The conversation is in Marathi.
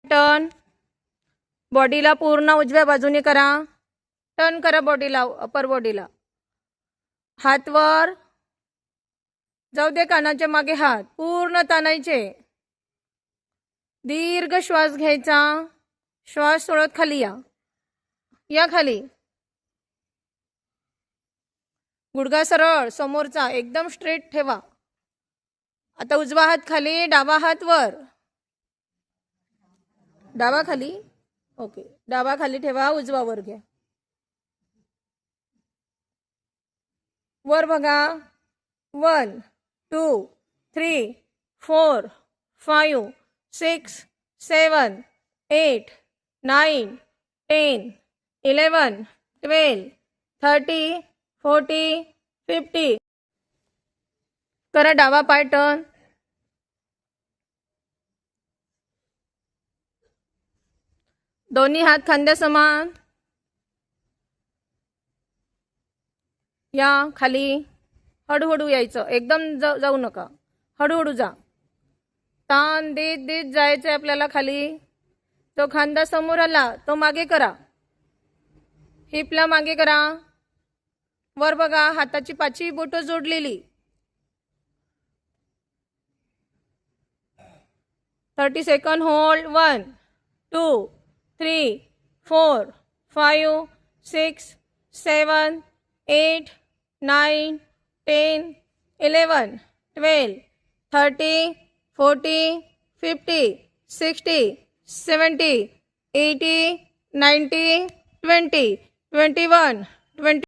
टर्न. बॉडीला पूर्ण उजव्या बाजूने करा. टर्न करा बॉडीला, अपर बॉडीला. हात वर जाऊ दे, कानाच्या मागे हात पूर्ण ताणायचे. दीर्घ श्वास घ्यायचा. श्वास सोडत खाली या. या खाली. गुडघा सरळ समोरचा एकदम स्ट्रेट ठेवा. आता उजवा हात खाली, डावा हात वर. डावा खाली. ओके, डावा खाली ठेवा, उजवा वर घ्या. वर बघा. 1 2 3 4 5 6 7 8 9 10 11 12 13 14 15. करा डावा पाय टर्न. दोन्ही हात खांद्या समान. या खाली. हळूहळू यायचं, एकदम जाऊ नका, हळूहळू जा. ताण देत देत जायचंय आपल्याला खाली. तो खांदा समोर आला तो मागे करा. हिपला मागे करा. वर बघा, हाताची 5ही बोटं जोडलेली. 30 सेकंड होल्ड. 1 2 3 4 5 6 7 8 9 10 11 12 13 14 15 60 70 80 90 20 21 20.